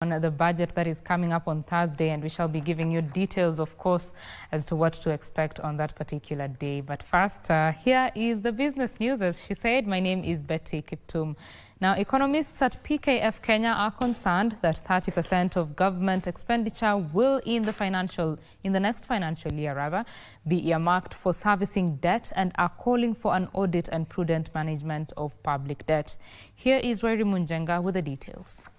On the budget that is coming up on Thursday, and we shall be giving you details, of course, as to what to expect on that particular day. But first, here is the business news. As she said, my name is Betty Kiptum. Now, economists at PKF Kenya are concerned that 30% of government expenditure will in the next financial year be earmarked for servicing debt, and are calling for an audit and prudent management of public debt. Here is Wairi Munjenga with the details.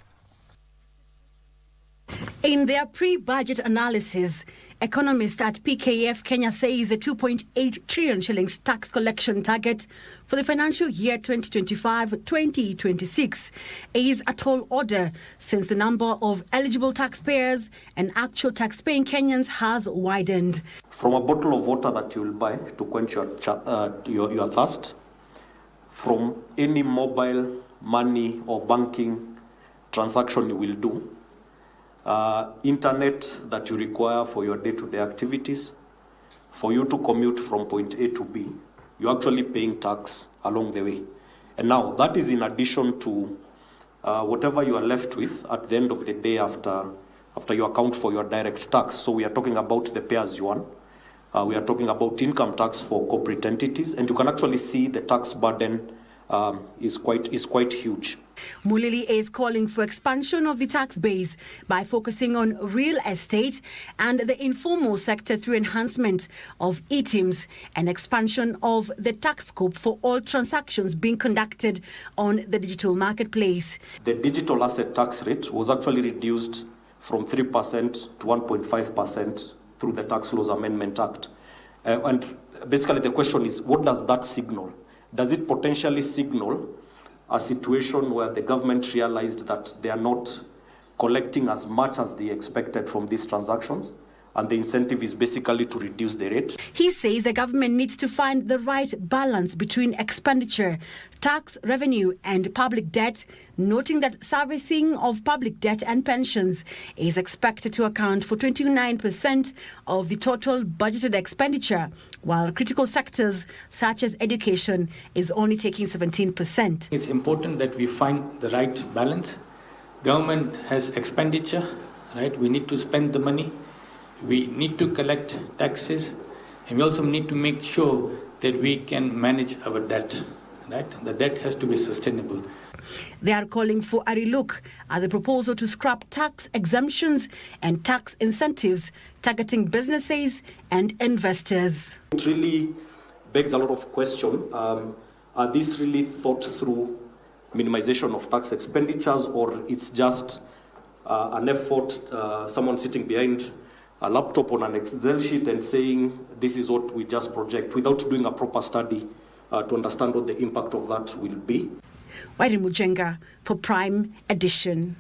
In their pre-budget analysis, economists at PKF Kenya say the 2.8 trillion shillings tax collection target for the financial year 2025-2026 is a tall order, since the number of eligible taxpayers and actual tax-paying Kenyans has widened. From a bottle of water that you will buy to quench your thirst, from any mobile money or banking transaction you will do, internet that you require for your day-to-day activities, for you to commute from point A to B, you're actually paying tax along the way. And now that is in addition to whatever you are left with at the end of the day after you account for your direct tax. So we are talking about the pay-as-you-earn. We are talking about income tax for corporate entities, and you can actually see the tax burden is quite huge. Mulili is calling for expansion of the tax base by focusing on real estate and the informal sector through enhancement of e-teams and expansion of the tax scope for all transactions being conducted on the digital marketplace. The digital asset tax rate was actually reduced from 3% to 1.5% through the Tax Laws Amendment Act. And basically the question is, what does that signal? Does it potentially signal a situation where the government realized that they are not collecting as much as they expected from these transactions, and the incentive is basically to reduce the rate? He says the government needs to find the right balance between expenditure, tax revenue and public debt, noting that servicing of public debt and pensions is expected to account for 29% of the total budgeted expenditure, while critical sectors such as education is only taking 17%. It's important that we find the right balance. Government has expenditure, right? We need to spend the money. We need to collect taxes, and we also need to make sure that we can manage our debt, right? The debt has to be sustainable. They are calling for a relook at the proposal to scrap tax exemptions and tax incentives targeting businesses and investors. It really begs a lot of questions. Are these really thought through minimization of tax expenditures, or it's just an effort, someone sitting behind a laptop on an Excel sheet and saying this is what we just project, without doing a proper study to understand what the impact of that will be? Wairi Munjenga for Prime Edition.